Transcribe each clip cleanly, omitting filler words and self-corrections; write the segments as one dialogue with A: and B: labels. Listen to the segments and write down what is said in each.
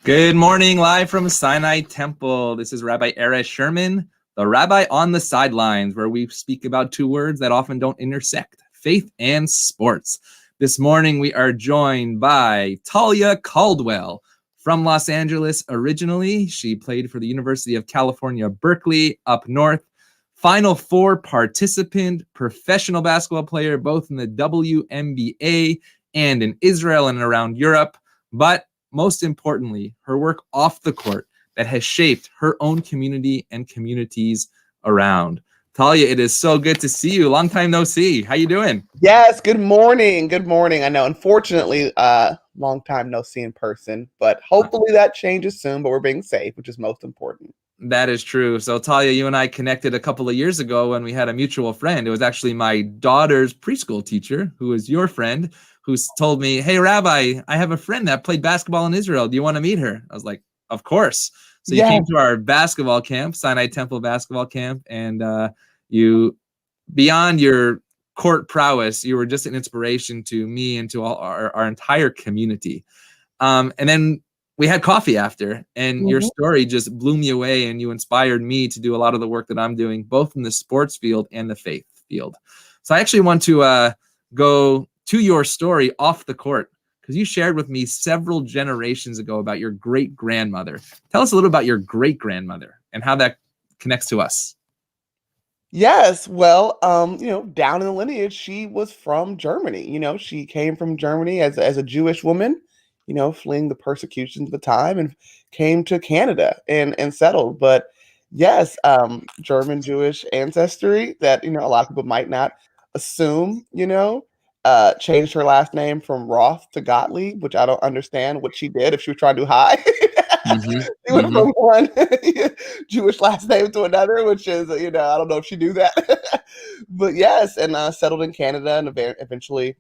A: Good morning, live from Sinai Temple. This is Rabbi Erez Sherman, the Rabbi on the Sidelines, where we speak about two words that often don't intersect, faith and sports. This morning, we are joined by Talia Caldwell from Los Angeles originally. She played for the University of California, Berkeley, up north. Final Four participant, professional basketball player, both in the WNBA and in Israel and around Europe. But most importantly, her work off the court that has shaped her own community and communities around. Talia, it is so good to see you. Long time no see. How you doing?
B: Yes, good morning. Good morning. I know, unfortunately, long time no see in person, but hopefully that changes soon, but we're being safe, which is most important.
A: That is true. So Talia, you and I connected a couple of years ago when we had a mutual friend. It was actually my daughter's preschool teacher, who is your friend, who told me, "Hey, Rabbi, I have a friend that played basketball in Israel. Do you want to meet her?" I was like, "Of course." So you came to our basketball camp, Sinai Temple basketball camp, and you, beyond your court prowess, you were just an inspiration to me and to all our entire community. And then we had coffee after, and your story just blew me away, and you inspired me to do a lot of the work that I'm doing, both in the sports field and the faith field. So I actually want to go to your story off the court, because you shared with me several generations ago about your great-grandmother. Tell us a little about your great-grandmother and how that connects to us.
B: Yes, well, down in the lineage, she was from Germany. She came from Germany as a Jewish woman, fleeing the persecutions of the time, and came to Canada and settled. But yes, German Jewish ancestry that, a lot of people might not assume, changed her last name from Roth to Gottlieb, which I don't understand what she did if she was trying to hide. She went from one Jewish last name to another, which is, I don't know if she knew that. But yes, and settled in Canada and eventually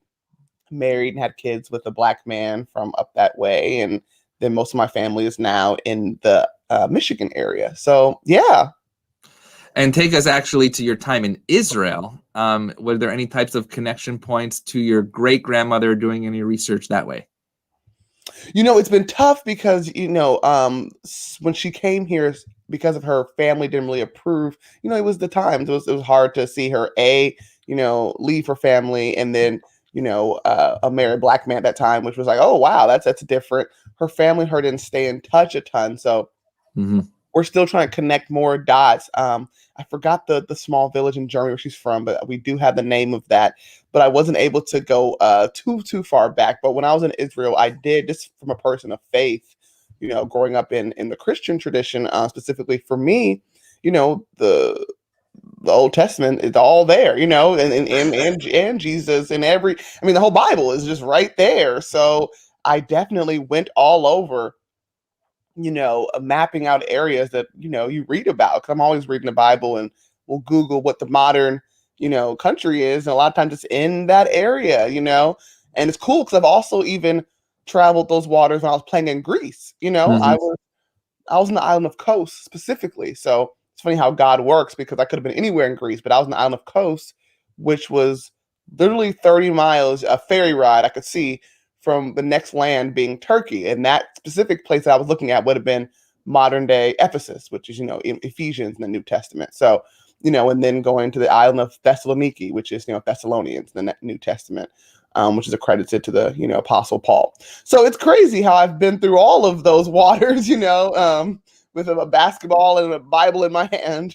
B: married and had kids with a Black man from up that way. And then most of my family is now in the Michigan area. So, yeah.
A: And take us actually to your time in Israel. Were there any types of connection points to your great-grandmother doing any research that way?
B: It's been tough because, when she came here, because of her family didn't really approve, it was the times. It was hard to see her, leave her family and then, a married Black man at that time, which was like, oh, wow, that's different. Her family and her didn't stay in touch a ton. So we're still trying to connect more dots. I forgot the small village in Germany where she's from, but we do have the name of that. But I wasn't able to go too far back. But when I was in Israel, I did, just from a person of faith, growing up in the Christian tradition, specifically for me, the Old Testament is all there, and Jesus and the whole Bible is just right there. So I definitely went all over, mapping out areas that, you read about. Cause I'm always reading the Bible and we'll Google what the modern, country is. And a lot of times it's in that area, and it's cool because I've also even traveled those waters when I was playing in Greece. I was on the island of Kos specifically. So it's funny how God works, because I could have been anywhere in Greece, but I was on the island of Kos, which was literally 30 miles, a ferry ride I could see from the next land being Turkey. And that specific place that I was looking at would have been modern day Ephesus, which is, Ephesians in the New Testament. So, and then going to the island of Thessaloniki, which is, Thessalonians in the New Testament, which is accredited to the, Apostle Paul. So it's crazy how I've been through all of those waters, with a basketball and a Bible in my hand.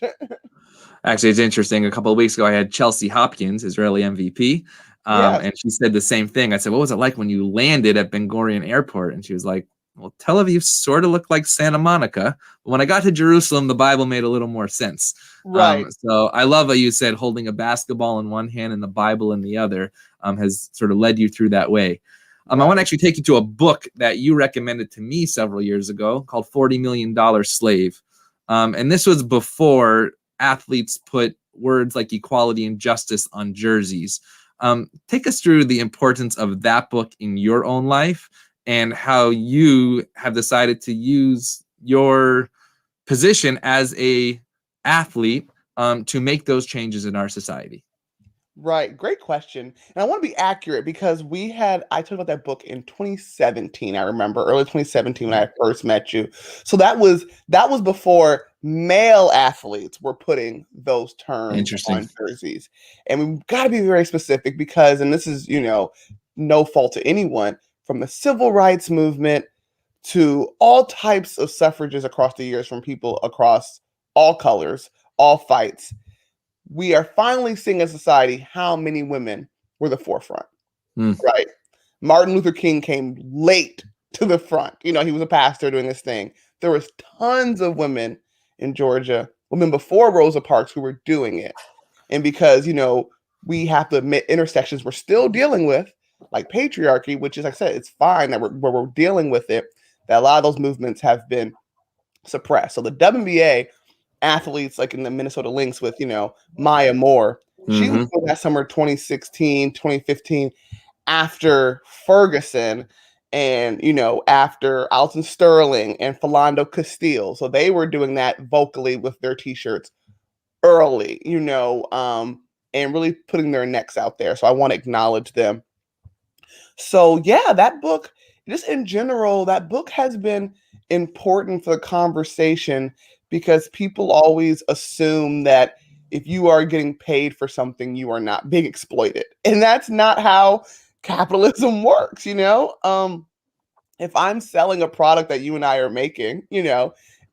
A: Actually, it's interesting. A couple of weeks ago, I had Chelsea Hopkins, Israeli MVP, and she said the same thing. I said, "What was it like when you landed at Ben Gurion Airport?" And she was like, "Well, Tel Aviv sort of looked like Santa Monica. But when I got to Jerusalem, the Bible made a little more sense."
B: Right.
A: So I love how you said holding a basketball in one hand and the Bible in the other has sort of led you through that way. I want to actually take you to a book that you recommended to me several years ago called $40 Million Slave. And this was before athletes put words like equality and justice on jerseys. Take us through the importance of that book in your own life and how you have decided to use your position as a athlete to make those changes in our society.
B: Right. Great question. And I want to be accurate because I told about that book in 2017. I remember early 2017 when I first met you. So that was before male athletes were putting those terms
A: Interesting.
B: on jerseys. And we've got to be very specific because, and this is, no fault to anyone, from the civil rights movement to all types of suffrages across the years from people across all colors, all fights, we are finally seeing as a society how many women were the forefront,
A: Mm.
B: right? Martin Luther King came late to the front. He was a pastor doing this thing. There was tons of women in Georgia, women before Rosa Parks who were doing it. And because, we have to admit intersections we're still dealing with, like patriarchy, which is, like I said, it's fine that we're dealing with it, that a lot of those movements have been suppressed. So the WNBA athletes like in the Minnesota Lynx with, Maya Moore. She was
A: Mm-hmm.
B: doing that summer 2016, 2015 after Ferguson and, after Alton Sterling and Philando Castile. So they were doing that vocally with their t-shirts early, and really putting their necks out there. So I want to acknowledge them. So yeah, that book, just in general, that book has been important for the conversation because people always assume that if you are getting paid for something, you are not being exploited. And that's not how capitalism works. If I'm selling a product that you and I are making,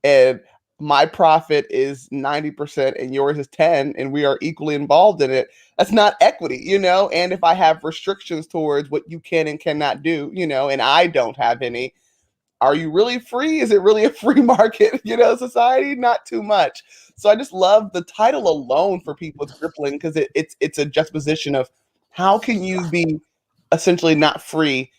B: and my profit is 90% and yours is 10 and we are equally involved in it, that's not equity. And if I have restrictions towards what you can and cannot do, and I don't have any, are you really free? Is it really a free market, society? Not too much. So I just love the title alone for people. It's crippling because it's a juxtaposition of how can you be essentially not free,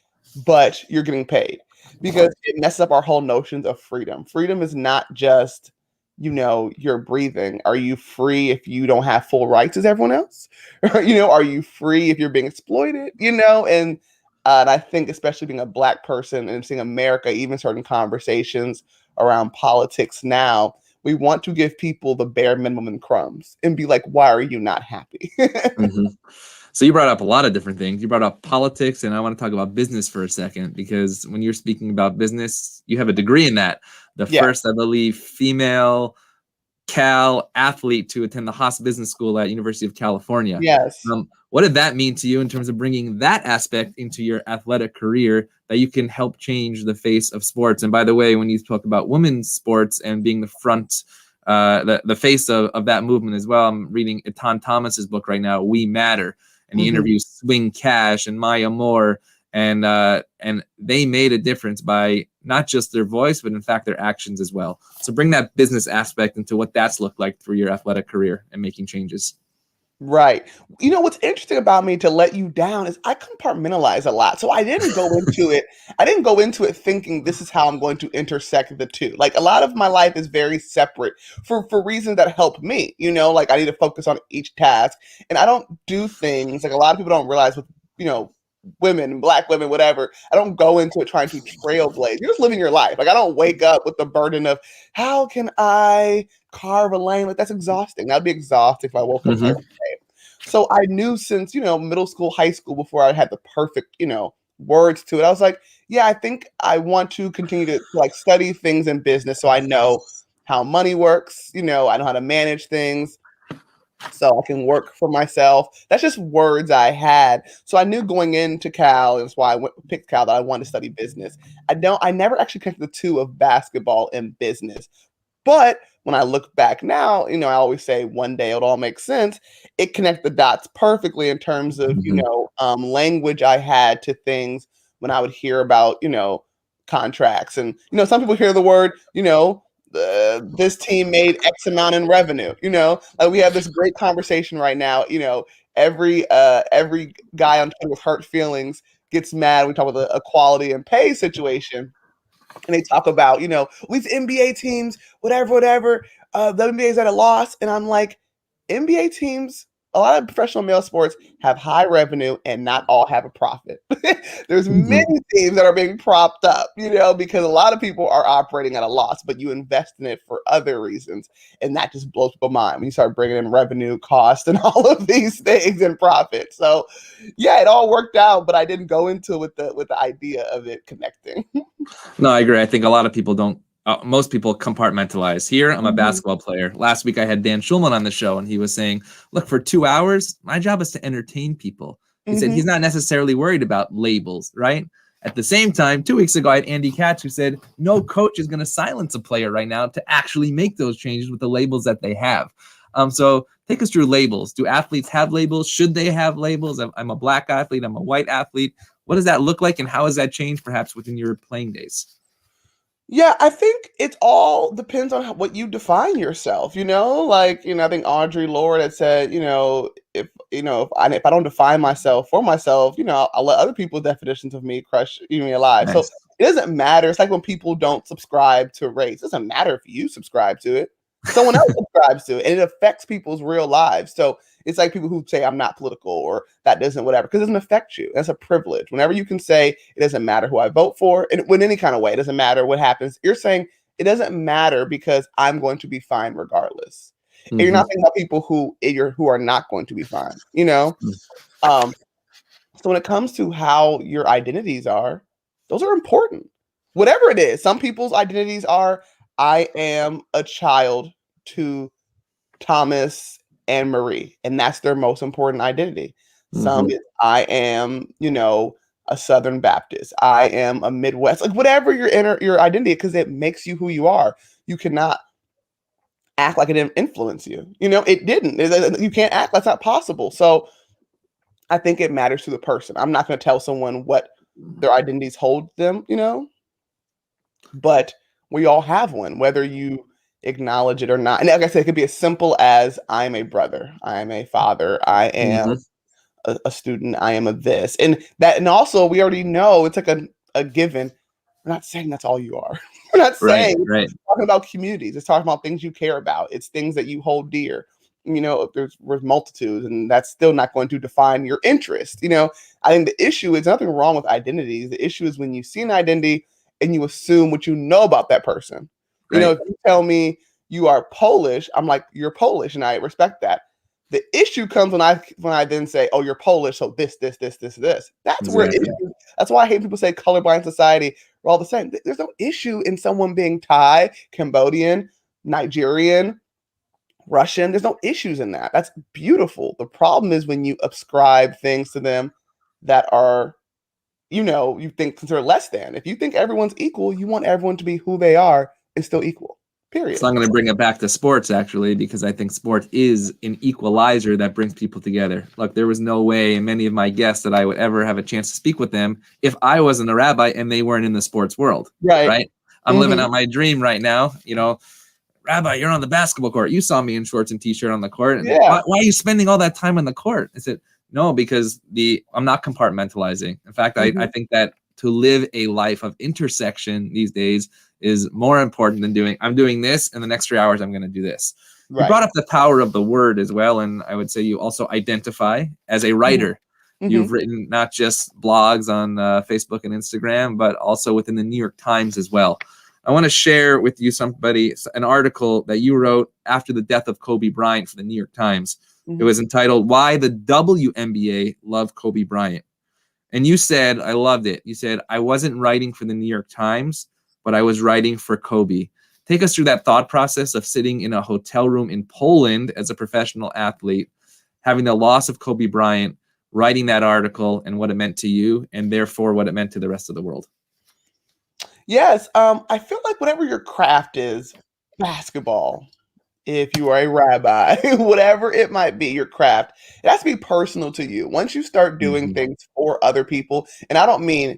B: but you're getting paid, because it messes up our whole notions of freedom. Freedom is not just, you're breathing. Are you free if you don't have full rights as everyone else? Are you free if you're being exploited? And I think, especially being a Black person and seeing America, even certain conversations around politics now, we want to give people the bare minimum and crumbs and be like, why are you not happy?
A: Mm-hmm. So you brought up a lot of different things. You brought up politics, and I want to talk about business for a second, because when you're speaking about business, you have a degree in that. The
B: Yeah.
A: first, I believe, female Cal athlete to attend the Haas Business School at University of California.
B: Yes.
A: What did that mean to you in terms of bringing that aspect into your athletic career, that you can help change the face of sports? And by the way, when you talk about women's sports and being the front, the face of that movement as well, I'm reading Etan Thomas's book right now, We Matter, and he interviews Swing Cash and Maya Moore, and they made a difference by not just their voice, but in fact their actions as well. So bring that business aspect into what that's looked like for your athletic career and making changes.
B: Right. What's interesting about me, to let you down, is I compartmentalize a lot. So I didn't go into it. I didn't go into it thinking this is how I'm going to intersect the two. Like, a lot of my life is very separate for reasons that help me. Like, I need to focus on each task, and I don't do things like a lot of people don't realize with women, Black women, whatever. I don't go into it trying to trailblaze. You're just living your life. Like, I don't wake up with the burden of how can I carve a lane. Like, that's exhausting. That'd be exhausting if I woke up every day. So I knew since, middle school, high school, before I had the perfect, words to it, I was like, yeah, I think I want to continue to like study things in business so I know how money works. I know how to manage things so I can work for myself. That's just words I had. So I knew going into Cal, and that's why picked Cal, that I wanted to study business. I never actually connected the two of basketball and business. But when I look back now, I always say one day it'll all make sense. It connects the dots perfectly in terms of, language I had to things when I would hear about, contracts. And, some people hear the word, this team made X amount in revenue. Like, we have this great conversation right now. Every guy on Twitter with hurt feelings gets mad. We talk about the equality and pay situation. And they talk about, these NBA teams, whatever, the NBA is at a loss. And I'm like, NBA teams a lot of professional male sports have high revenue and not all have a profit. There's many teams that are being propped up, because a lot of people are operating at a loss, but you invest in it for other reasons. And that just blows people's mind when you start bringing in revenue, cost, and all of these things and profit. So yeah, it all worked out, but I didn't go into it with the idea of it connecting.
A: No, I agree. I think a lot of people don't. Most people compartmentalize. Here, I'm a basketball player. Last week, I had Dan Schulman on the show, and he was saying, look, for 2 hours, my job is to entertain people. He said he's not necessarily worried about labels, right? At the same time, 2 weeks ago, I had Andy Katz who said, no coach is going to silence a player right now to actually make those changes with the labels that they have. So take us through labels. Do athletes have labels? Should they have labels? I'm a black athlete. I'm a white athlete. What does that look like, and how has that changed perhaps within your playing days?
B: Yeah, I think it all depends on what you define yourself, I think Audre Lorde had said, if I don't define myself for myself, I'll let other people's definitions of me crush me alive.
A: Nice.
B: So it doesn't matter. It's like when people don't subscribe to race. It doesn't matter if you subscribe to it. Someone else subscribes to it, and it affects people's real lives. So it's like people who say I'm not political or that doesn't whatever, because it doesn't affect you. That's a privilege. Whenever you can say it doesn't matter who I vote for, and in any kind of way, it doesn't matter what happens. You're saying it doesn't matter because I'm going to be fine regardless. And you're not thinking about people who are not going to be fine. So when it comes to how your identities are, those are important. Whatever it is, some people's identities are, I am a child to Thomas and Marie, and that's their most important identity. Some is, I am, a Southern Baptist. I am a Midwest, like whatever your identity, because it makes you who you are. You cannot act like it didn't influence you. It didn't. You can't act. That's not possible. So I think it matters to the person. I'm not going to tell someone what their identities hold them, but we all have one, whether you acknowledge it or not. And like I said, it could be as simple as I'm a brother, I am a father, I am a student, I am a this. And also we already know it's like a given. We're not saying that's all you are. We're not saying
A: right.
B: It's talking about communities. It's talking about things you care about. It's things that you hold dear. There's multitudes, and that's still not going to define your interest. I think the issue is nothing wrong with identities. The issue is when you see an identity and you assume what you know about that person.
A: Right.
B: If you tell me you are Polish, I'm like, you're Polish, and I respect that. The issue comes when I then say, oh, you're Polish, so this. That's where it is. That's why I hate people say colorblind society. We're all the same. There's no issue in someone being Thai, Cambodian, Nigerian, Russian. There's no issues in that. That's beautiful. The problem is when you ascribe things to them that are, you think considered less than. If you think everyone's equal, you want everyone to be who they are and still equal. Period.
A: So I'm going to bring it back to sports, actually, because I think sport is an equalizer that brings people together. Look, there was no way in many of my guests that I would ever have a chance to speak with them if I wasn't a rabbi and they weren't in the sports world. Right? I'm living out my dream right now. Rabbi, you're on the basketball court. You saw me in shorts and t-shirt on the court. And why are you spending all that time on the court? I said, no, because I'm not compartmentalizing. In fact, I think that to live a life of intersection these days is more important than I'm doing this, and the next 3 hours I'm going to do this. Right. You brought up the power of the word as well, and I would say you also identify as a writer. You've written not just blogs on Facebook and Instagram, but also within the New York Times as well. I want to share with you an article that you wrote after the death of Kobe Bryant for the New York Times. It was entitled, Why the WNBA Loved Kobe Bryant. And you said, I loved it. You said, I wasn't writing for the New York Times, but I was writing for Kobe. Take us through that thought process of sitting in a hotel room in Poland as a professional athlete, having the loss of Kobe Bryant, writing that article and what it meant to you, and therefore what it meant to the rest of the world.
B: Yes. I feel like whatever your craft is, basketball, if you are a rabbi, whatever it might be, your craft, it has to be personal to you. Once you start doing things for other people, and I don't mean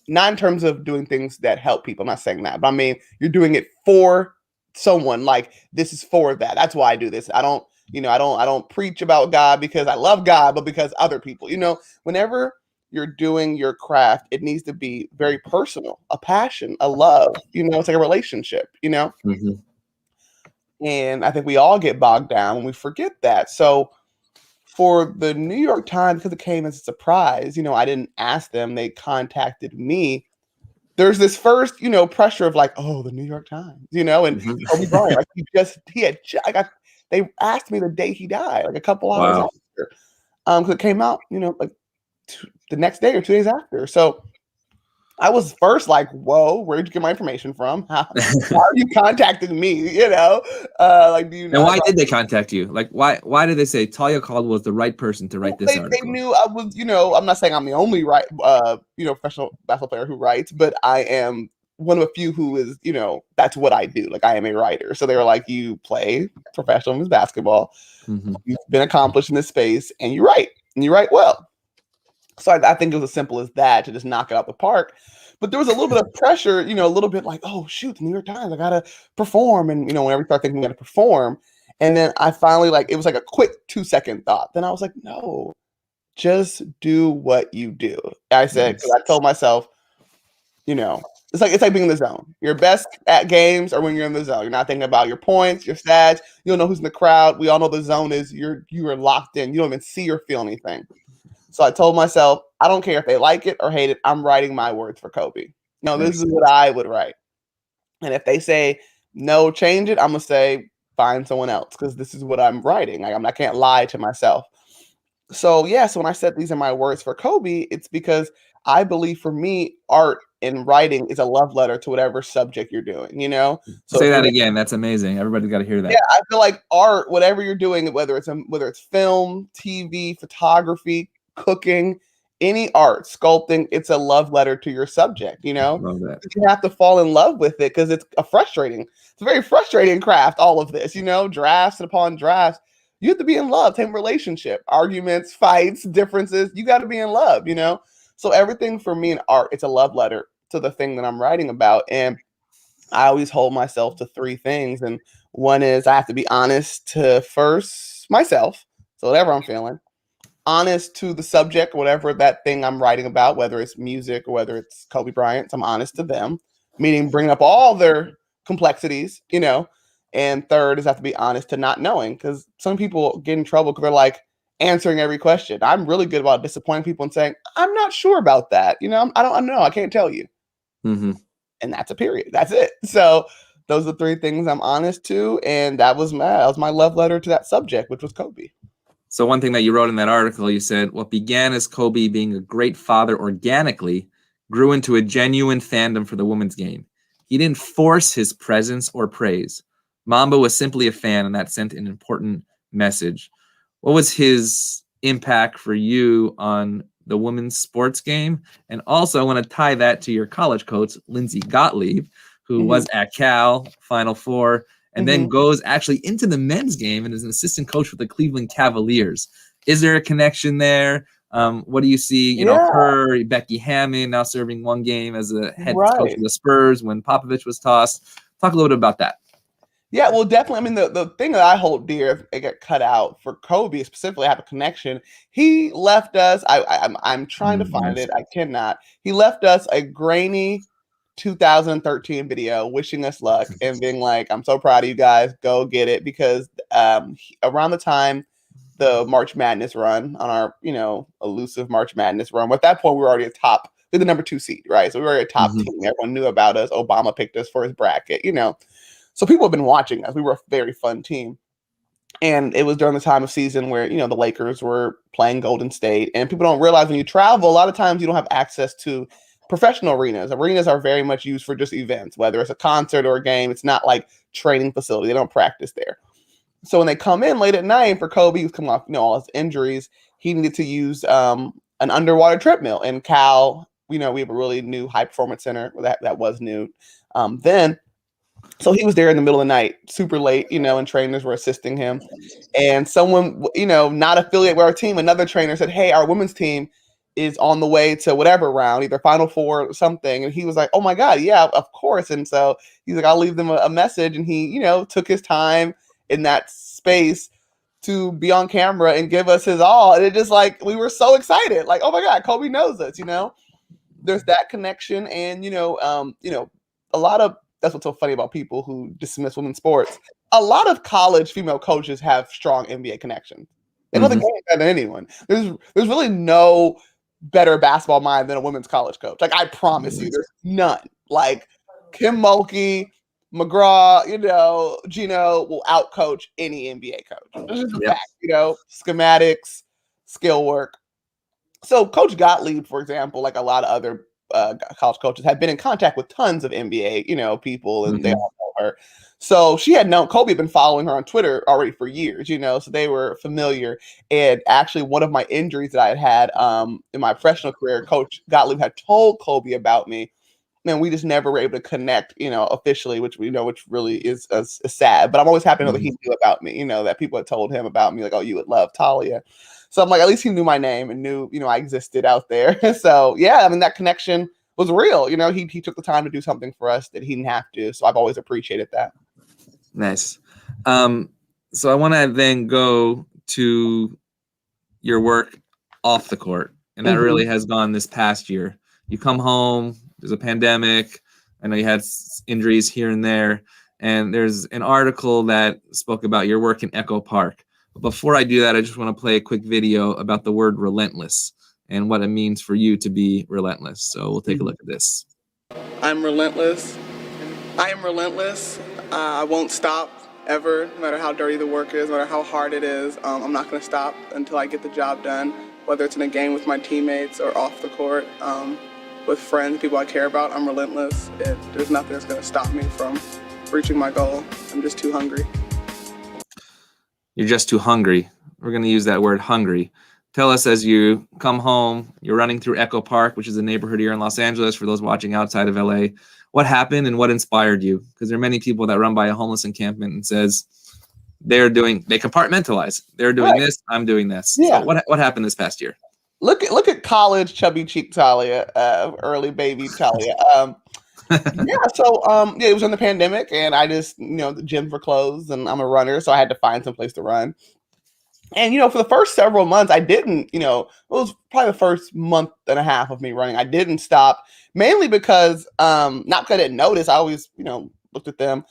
B: not in terms of doing things that help people, I'm not saying that, but I mean, you're doing it for someone, like this is for that. That's why I do this. I don't preach about God because I love God, but because other people, whenever you're doing your craft, it needs to be very personal, a passion, a love, it's like a relationship, And I think we all get bogged down when we forget that. So For the New York Times, because it came as a surprise, I didn't ask them. They contacted me. There's this first, pressure of like, oh, the New York Times, and Kobe Bryant, they asked me the day he died, like a couple hours
A: Wow.
B: after, because it came out, like the next day or 2 days after. So I was first like, whoa, where'd you get my information from? How are you contacting me? Like, do you know?
A: And why did they contact you? Like, why did they say Talia Caldwell was the right person to write this
B: They
A: article?
B: knew I was, I'm not saying I'm the only professional basketball player who writes, but I am one of a few who is, that's what I do. Like, I am a writer. So they were like, you play professional men's basketball, you've been accomplished in this space, and you write well. So I think it was as simple as that, to just knock it out the park. But there was a little bit of pressure, a little bit like, oh shoot, the New York Times, I gotta perform. And whenever you start thinking you gotta perform, and then I finally, like, it was like a quick 2-second thought. Then I was like, no, just do what you do. I said, because I told myself, it's like being in the zone. You're best at games or when you're in the zone. You're not thinking about your points, your stats. You don't know who's in the crowd. We all know the zone is you are locked in. You don't even see or feel anything. So I told myself, I don't care if they like it or hate it. I'm writing my words for Kobe. This is what I would write. And if they say, no, change it, I'm going to say, find someone else, because this is what I'm writing. I can't lie to myself. So, so when I said these are my words for Kobe, it's because I believe, for me, art and writing is a love letter to whatever subject you're doing, So
A: say that again. That's amazing. Everybody's got to hear that.
B: Yeah, I feel like art, whatever you're doing, whether it's film, TV, photography, cooking, any art, sculpting, it's a love letter to your subject,
A: Love that.
B: You have to fall in love with it, because it's a very frustrating craft, all of this, drafts upon drafts. You have to be in love, same relationship, arguments, fights, differences. You got to be in love, So everything for me in art, it's a love letter to the thing that I'm writing about. And I always hold myself to 3 things. And one is I have to be honest to first myself. So whatever I'm feeling, honest to the subject, whatever that thing I'm writing about, whether it's music or whether it's Kobe Bryant, I'm honest to them, meaning bring up all their complexities, And third is I have to be honest to not knowing, because some people get in trouble because they're like answering every question. I'm really good about disappointing people and saying, I'm not sure about that. I don't know. I can't tell you. And that's a period. That's it. So those are the 3 things I'm honest to. And that was my love letter to that subject, which was Kobe.
A: So one thing that you wrote in that article, you said, what began as Kobe being a great father organically grew into a genuine fandom for the women's game. He didn't force his presence or praise. Mamba was simply a fan, and that sent an important message. What was his impact for you on the women's sports game? And also, I want to tie that to your college coach, Lindsay Gottlieb, who was at Cal, Final Four, and then goes actually into the men's game and is an assistant coach with the Cleveland Cavaliers. Is there a connection there? What do you see? Her, Becky Hammond, now serving one game as a head coach of the Spurs when Popovich was tossed. Talk a little bit about that.
B: Yeah, well, definitely. I mean, the thing that I hold dear, it got cut out for Kobe specifically. I have a connection. He left us. I'm trying to find it. I cannot. He left us a grainy 2013 video wishing us luck and being like, I'm so proud of you guys, go get it, because around the time the March Madness run, on our elusive March Madness run, at that point we were already the number 2 seed, right? So we were already a top team. Everyone knew about us. Obama picked us for his bracket, so people have been watching us. We were a very fun team. And it was during the time of season where, the Lakers were playing Golden State, and people don't realize when you travel, a lot of times you don't have access to professional arenas. Arenas are very much used for just events, whether it's a concert or a game. It's not like training facility. They don't practice there. So when they come in late at night for Kobe, who's coming off, all his injuries, he needed to use an underwater treadmill. And Cal, we have a really new high performance center that was new then. So he was there in the middle of the night, super late, and trainers were assisting him. And someone, not affiliated with our team, another trainer said, hey, our women's team is on the way to whatever round, either Final Four or something. And he was like, oh my God, yeah, of course. And so he's like, I'll leave them a message. And he, took his time in that space to be on camera and give us his all. And it just like, we were so excited. Like, oh my God, Kobe knows us, There's that connection. And, a lot of, that's what's so funny about people who dismiss women's sports. A lot of college female coaches have strong NBA connections. They know the game better than anyone. There's really no better basketball mind than a women's college coach. Like, I promise you, there's none. Like, Kim Mulkey, McGraw, Gino will outcoach any NBA coach. It's just a fact, schematics, skill work. So Coach Gottlieb, for example, like a lot of other college coaches, had been in contact with tons of NBA, people, and they all know her. So she had known Kobe had been following her on Twitter already for years, so they were familiar. And actually, one of my injuries that I had in my professional career, Coach Gottlieb had told Kobe about me. And we just never were able to connect, officially, which really is sad. But I'm always happy to know that he knew about me, that people had told him about me, like, oh, you would love Talia. So I'm like, at least he knew my name and knew, I existed out there. So yeah, I mean, that connection was real. He took the time to do something for us that he didn't have to. So I've always appreciated that.
A: Nice. So I want to then go to your work off the court, and that really has gone this past year. You come home. There's a pandemic. I know you had injuries here and there. And there's an article that spoke about your work in Echo Park. But before I do that, I just want to play a quick video about the word relentless and what it means for you to be relentless. So we'll take a look at this.
C: I'm relentless. I am relentless. I won't stop ever, no matter how dirty the work is, no matter how hard it is. I'm not going to stop until I get the job done, whether it's in a game with my teammates or off the court. With friends, people I care about, I'm relentless. There's nothing that's going to stop me from reaching my goal. I'm just too hungry.
A: You're just too hungry. We're going to use that word hungry. Tell us, as you come home, you're running through Echo Park, which is a neighborhood here in Los Angeles, for those watching outside of LA. What happened and what inspired you? Because there are many people that run by a homeless encampment and says they compartmentalize. They're doing this, I'm doing this. Yeah. So what happened this past year?
B: Look at college chubby cheek Talia, early baby Talia. It was in the pandemic, and I just, the gyms were closed, and I'm a runner, so I had to find some place to run. And, for the first several months, I didn't, it was probably the first month and a half of me running. I didn't stop, mainly because, not because I didn't notice. I always, looked at them.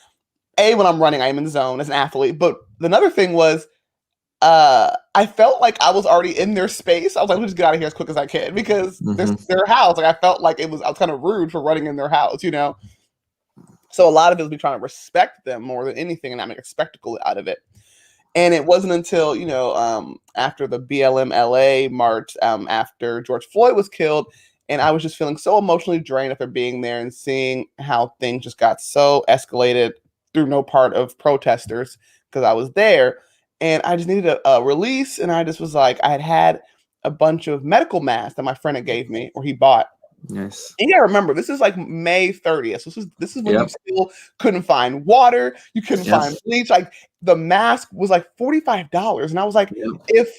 B: When I'm running, I am in the zone as an athlete. But another thing was, I felt like I was already in their space. I was like, let me just get out of here as quick as I can, because there's their house. Like, I felt like I was kind of rude for running in their house, So a lot of it was me trying to respect them more than anything and not make a spectacle out of it. And it wasn't until, after the BLM LA march, after George Floyd was killed, and I was just feeling so emotionally drained after being there and seeing how things just got so escalated through no part of protesters, because I was there. And I just needed a release. And I just was like, I had a bunch of medical masks that my friend had gave me, or he bought.
A: Yes.
B: And you gotta remember, this is like May 30th. So this is when you still couldn't find water. You couldn't find bleach. Like, the mask was like $45. And I was like, if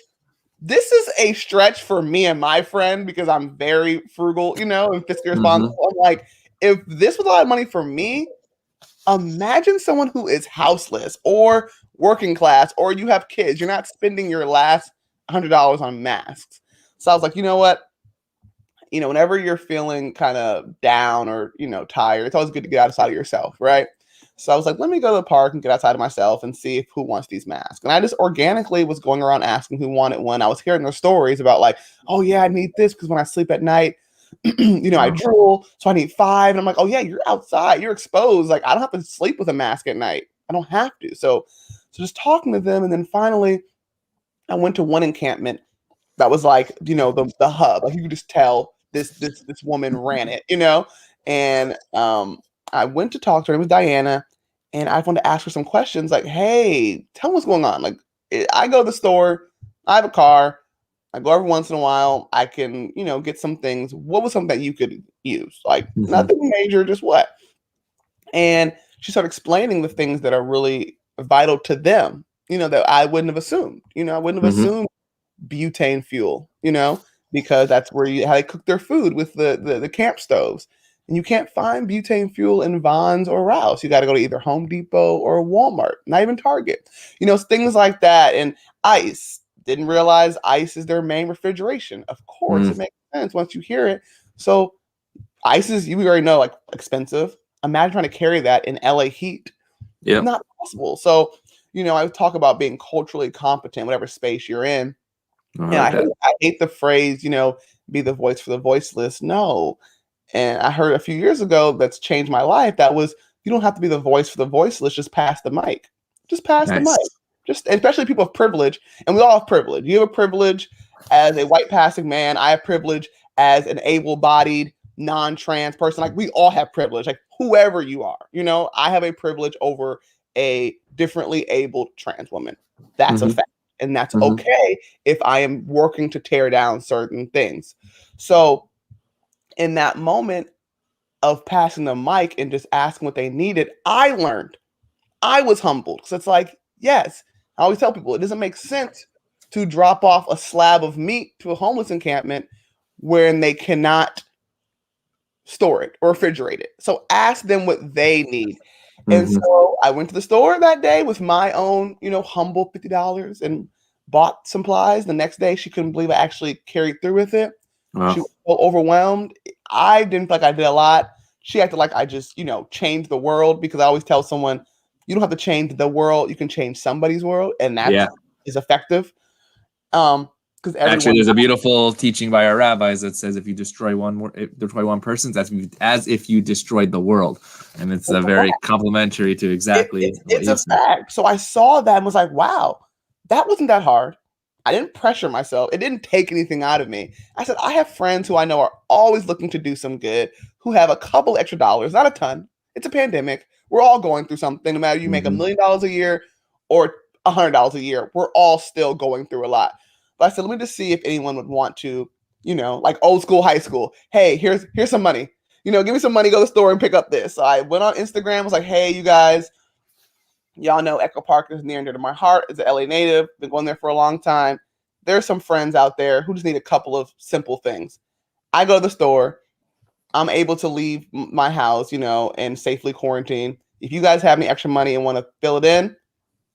B: this is a stretch for me and my friend, because I'm very frugal, and fiscally responsible, I'm like, if this was a lot of money for me, imagine someone who is houseless or working class, or you have kids. You're not spending your last $100 on masks. So I was like, you know what? Whenever you're feeling kind of down or, tired, it's always good to get outside of yourself, right? So I was like, let me go to the park and get outside of myself and see who wants these masks. And I just organically was going around asking who wanted one. I was hearing their stories about like, oh yeah, I need this because when I sleep at night, I drool, so I need 5. And I'm like, oh yeah, you're outside, you're exposed. Like, I don't have to sleep with a mask at night. I don't have to. So just talking to them. And then finally I went to one encampment that was like, the hub. Like, you could just tell this woman ran it, and I went to talk to her. It was Diana, and I wanted to ask her some questions like, hey, tell me what's going on. Like, I go to the store, I have a car, I go every once in a while, I can, get some things. What was something that you could use? Like, nothing major, just what? And she started explaining the things that are really vital to them, that I wouldn't have assumed. I wouldn't have assumed butane fuel, because that's how they cook their food with the camp stoves. And you can't find butane fuel in Vons or Rouse. You got to go to either Home Depot or Walmart, not even Target. Things like that. And ice. Didn't realize ice is their main refrigeration. Of course, it makes sense once you hear it. So ice is, you already know, like, expensive. Imagine trying to carry that in LA heat. Not possible. So, I talk about being culturally competent, whatever space you're in.
A: I
B: And
A: like that.
B: I hate the phrase, be the voice for the voiceless. No. And I heard a few years ago that's changed my life. That was, you don't have to be the voice for the voiceless. Just pass the mic. Just pass the mic.
A: Nice.
B: Just, especially people of privilege. And we all have privilege. You have a privilege as a white passing man. I have privilege as an able-bodied, non-trans person. Like, we all have privilege. Like, whoever you are, I have a privilege over a differently abled trans woman. That's a fact. And that's okay if I am working to tear down certain things. So in that moment of passing the mic and just asking what they needed, I learned. I was humbled because it's like, yes, I always tell people it doesn't make sense to drop off a slab of meat to a homeless encampment when they cannot store it or refrigerate it. So ask them what they need. And so I went to the store that day with my own, humble $50 and bought supplies. The next day, she couldn't believe I actually carried through with it. Wow. She was so overwhelmed. I didn't feel like I did a lot. She acted like I just, changed the world, because I always tell someone, you don't have to change the world. You can change somebody's world, and that is effective. Because
A: actually, there's a beautiful teaching by our rabbis that says if you destroy one person, that's as if you destroyed the world, and it's very complementary to exactly.
B: It's a fact. So I saw that and was like, wow, that wasn't that hard. I didn't pressure myself. It didn't take anything out of me. I said, I have friends who I know are always looking to do some good, who have a couple extra dollars, not a ton. It's a pandemic. We're all going through something. No matter you make $1 million a year or $100 a year, we're all still going through a lot. But I said, let me just see if anyone would want to, like old school, high school. Hey, here's some money. Give me some money, go to the store and pick up this. So I went on Instagram, was like, hey, you guys, y'all know Echo Park is near and dear to my heart. As an LA native, been going there for a long time. There's some friends out there who just need a couple of simple things. I go to the store. I'm able to leave my house, and safely quarantine. If you guys have any extra money and want to fill it in,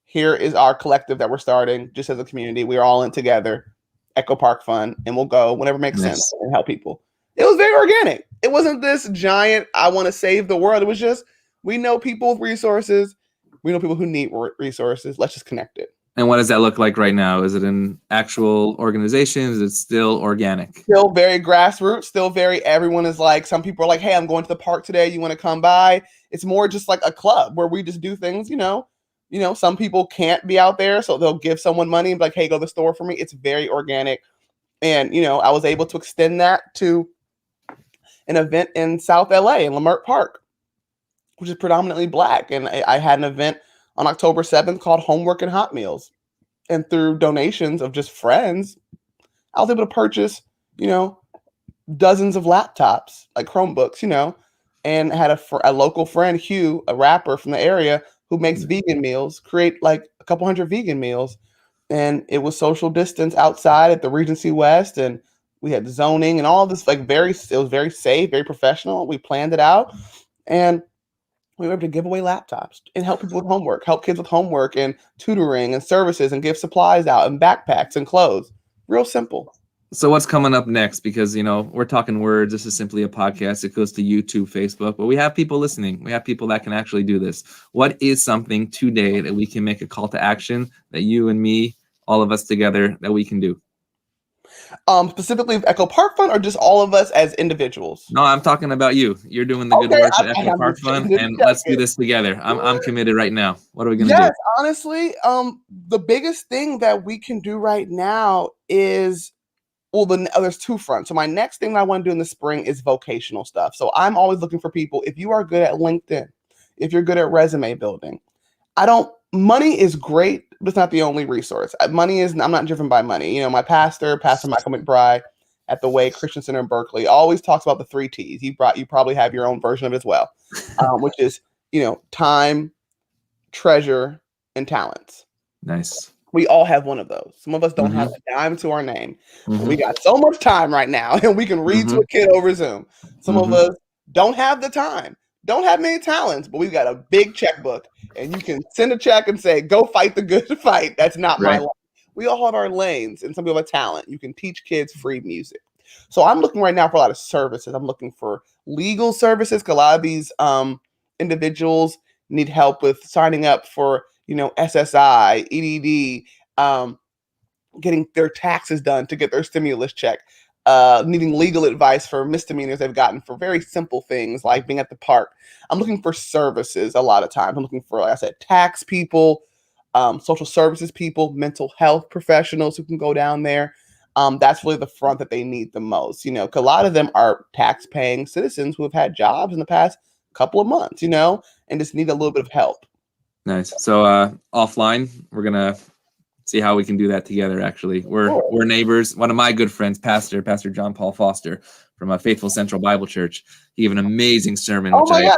B: here is our collective that we're starting just as a community. We're all in together, Echo Park Fund, and we'll go whenever it makes sense and help people. It was very organic. It wasn't this giant, I want to save the world. It was just, we know people with resources. We know people who need resources. Let's just connect it.
A: And what does that look like right now? Is it in actual organizations? Is it still organic?
B: Still very grassroots, still very, everyone is like, some people are like, hey, I'm going to the park today. You want to come by? It's more just like a club where we just do things, some people can't be out there, so they'll give someone money and be like, hey, go to the store for me. It's very organic. And, I was able to extend that to an event in South LA in Leimert Park, which is predominantly Black. And I had an event on October 7th called Homework and Hot Meals. And through donations of just friends, I was able to purchase, dozens of laptops, like Chromebooks, and had a local friend, Hugh, a rapper from the area, who makes vegan meals, create like a couple hundred vegan meals. And it was social distance outside at the Regency West. And we had zoning and all this, it was very safe, very professional. We planned it out. And we were able to give away laptops and help people with homework, help kids with homework and tutoring and services, and give supplies out and backpacks and clothes. Real simple.
A: So what's coming up next? Because, we're talking words. This is simply a podcast. It goes to YouTube, Facebook, but we have people listening. We have people that can actually do this. What is something today that we can make a call to action that you and me, all of us together, that we can do?
B: Specifically with Echo Park Fund, or just all of us as individuals?
A: No, I'm talking about you. You're doing the good work at Echo Park Fund, and let's do this together. I'm committed right now. What are we going to do?
B: Yes, honestly, the biggest thing that we can do right now is, there's two fronts. So my next thing that I want to do in the spring is vocational stuff. So I'm always looking for people. If you are good at LinkedIn, if you're good at resume building, money is great, but it's not the only resource. I'm not driven by money. My Pastor Michael McBride at the Way Christian Center in Berkeley always talks about the 3 T's. You probably have your own version of it as well, which is, time, treasure, and talents.
A: Nice.
B: We all have one of those. Some of us don't have a dime to our name. But we got so much time right now, and we can read to a kid over Zoom. Some of us don't have the time, don't have many talents, but we've got a big checkbook, and you can send a check and say, go fight the good fight. That's not my lane. We all have our lanes, and some people have a talent. You can teach kids free music. So I'm looking right now for a lot of services. I'm looking for legal services, because a lot of these individuals need help with signing up for SSI, EDD, getting their taxes done to get their stimulus check, needing legal advice for misdemeanors they've gotten for very simple things like being at the park. I'm looking for services a lot of times. I'm looking for, like I said, tax people, social services people, mental health professionals who can go down there. That's really the front that they need the most, 'cause a lot of them are tax-paying citizens who have had jobs in the past couple of months, and just need a little bit of help.
A: Nice. So offline, we're gonna see how we can do that together. Actually, we're neighbors. One of my good friends, Pastor John Paul Foster from a Faithful Central Bible Church, he gave an amazing sermon.
B: Oh my God,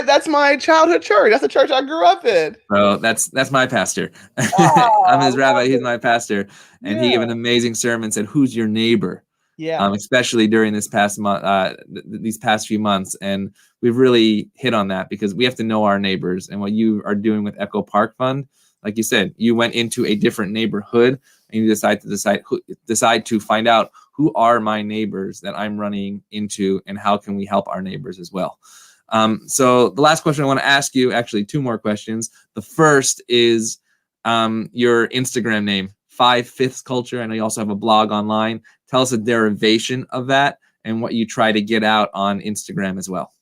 B: that's my childhood church. That's the church I grew up in.
A: So that's my pastor.
B: Oh,
A: I'm his rabbi. He's my pastor, and he gave
B: yeah.
A: an amazing sermon. Said, "Who's your neighbor?"
B: Yeah.
A: Especially during this past month, these past few months, and we've really hit on that because we have to know our neighbors. And what you are doing with Echo Park Fund, like you said, you went into a different neighborhood and you decide to find out who are my neighbors that I'm running into and how can we help our neighbors as well. So the last question I want to ask you, actually 2 more questions. The first is your Instagram name, 5/5 Culture. I know you also have a blog online. Tell us a derivation of that and what you try to get out on Instagram as well.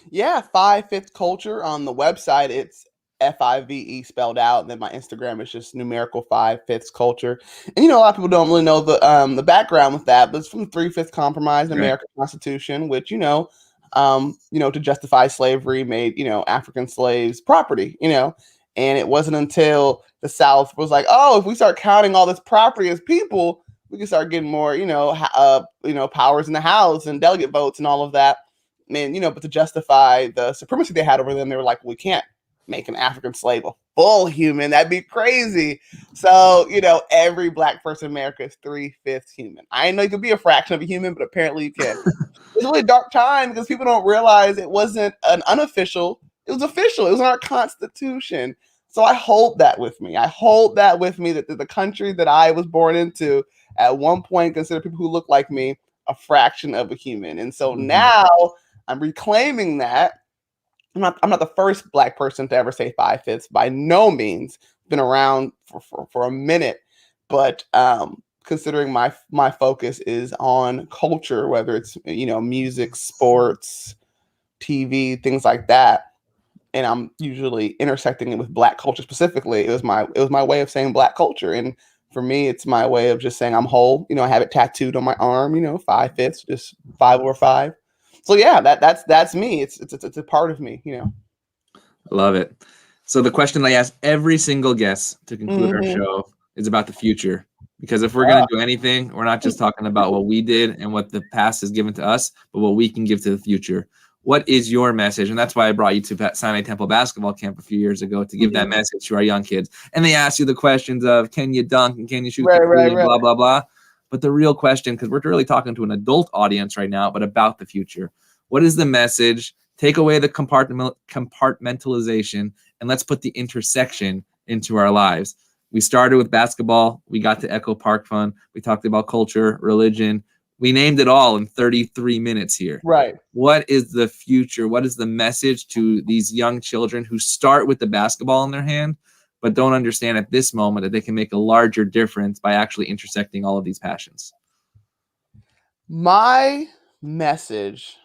B: Yeah, 5/5 Culture. On the website, it's FIVE spelled out, and then my Instagram is just numerical 5/5 Culture. And a lot of people don't really know the background with that, but it's from the 3/5 Compromise in the American Constitution, which to justify slavery made African slaves property. And it wasn't until the South was like, oh, if we start counting all this property as people, we can start getting more powers in the House and delegate votes and all of that. And but to justify the supremacy they had over them, they were like, we can't make an African slave a full human. That'd be crazy. So, every Black person in America is 3/5 human. I know you could be a fraction of a human, but apparently you can. It's a really dark time because people don't realize it wasn't an unofficial. It was official. It was in our Constitution. So I hold that with me. I hold that with me that the country that I was born into at one point considered people who look like me a fraction of a human. And so now I'm reclaiming that. I'm not the first Black person to ever say 5/5 by no means. Been around for a minute, but considering my focus is on culture, whether it's music, sports, TV, things like that, and I'm usually intersecting it with Black culture specifically. It was my way of saying Black culture, and for me, it's my way of just saying I'm whole. I have it tattooed on my arm. 5/5, just 5/5. So yeah, that's me. It's a part of me.
A: I love it. So the question I ask every single guest to conclude our show is about the future. Because if we're going to do anything, we're not just talking about what we did and what the past has given to us, but what we can give to the future. What is your message? And that's why I brought you to Sinai Temple basketball camp a few years ago to give that message to our young kids. And they ask you the questions of, can you dunk and can you shoot and blah, blah, blah. But the real question, because we're really talking to an adult audience right now, but about the future. What is the message? Take away the compartmentalization and let's put the intersection into our lives. We started with basketball. We got to Echo Park Fund. We talked about culture, religion. We named it all in 33 minutes here.
B: Right.
A: What is the future? What is the message to these young children who start with the basketball in their hand, but don't understand at this moment that they can make a larger difference by actually intersecting all of these passions?
B: My message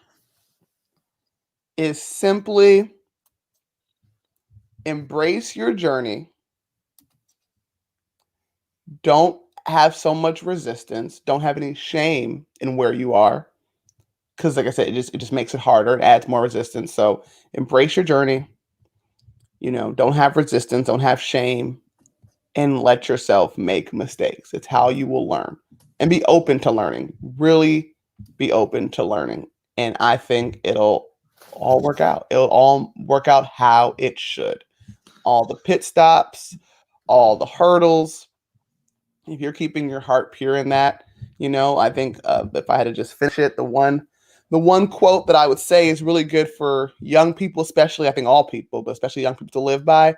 B: is simply embrace your journey. Don't have so much resistance. Don't have any shame in where you are. Because like I said, it just makes it harder. It adds more resistance. So embrace your journey. Don't have resistance. Don't have shame. And let yourself make mistakes. It's how you will learn. And be open to learning. Really be open to learning. And I think it'll all work out. It'll all work out how it should. All the pit stops, all the hurdles. If you're keeping your heart pure in that, I think if I had to just finish it, the one quote that I would say is really good for young people, especially, I think all people, but especially young people to live by,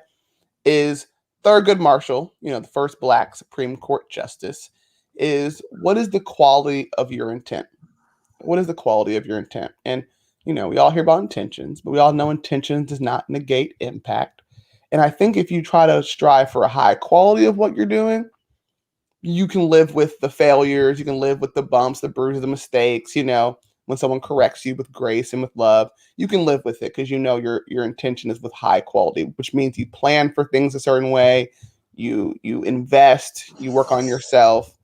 B: is Thurgood Marshall, the first Black Supreme Court justice, is what is the quality of your intent? What is the quality of your intent? And, we all hear about intentions, but we all know intentions does not negate impact. And I think if you try to strive for a high quality of what you're doing, you can live with the failures, you can live with the bumps, the bruises, the mistakes, when someone corrects you with grace and with love, you can live with it because your intention is with high quality, which means you plan for things a certain way, you invest, you work on yourself.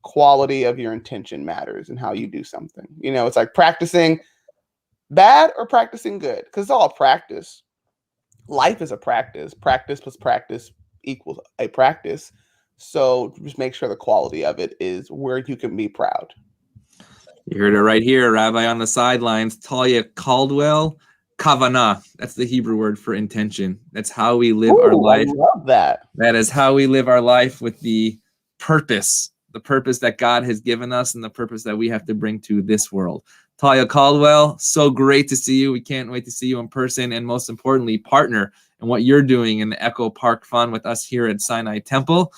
B: Quality of your intention matters and how you do something. It's like practicing bad or practicing good, because it's all practice. Life is a practice. Practice plus practice equals a practice. So just make sure the quality of it is where you can be proud.
A: You heard it right here, Rabbi on the sidelines. Talia Caldwell, kavanah. That's the Hebrew word for intention. That's how we live our life.
B: I love that.
A: That is how we live our life, with the purpose that God has given us and the purpose that we have to bring to this world. Talia Caldwell, so great to see you. We can't wait to see you in person, and most importantly, partner in what you're doing in the Echo Park Fund with us here at Sinai Temple.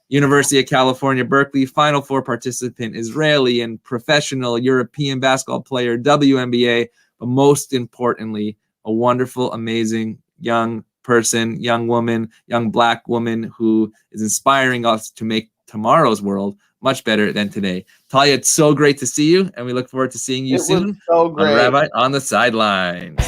A: University of California, Berkeley, Final Four participant, Israeli and professional European basketball player, WNBA, but most importantly, a wonderful, amazing young person, young woman, young Black woman who is inspiring us to make tomorrow's world much better than today. Talia, it's so great to see you, and we look forward to seeing you soon.
B: Was so great.
A: On Rabbi on the sidelines.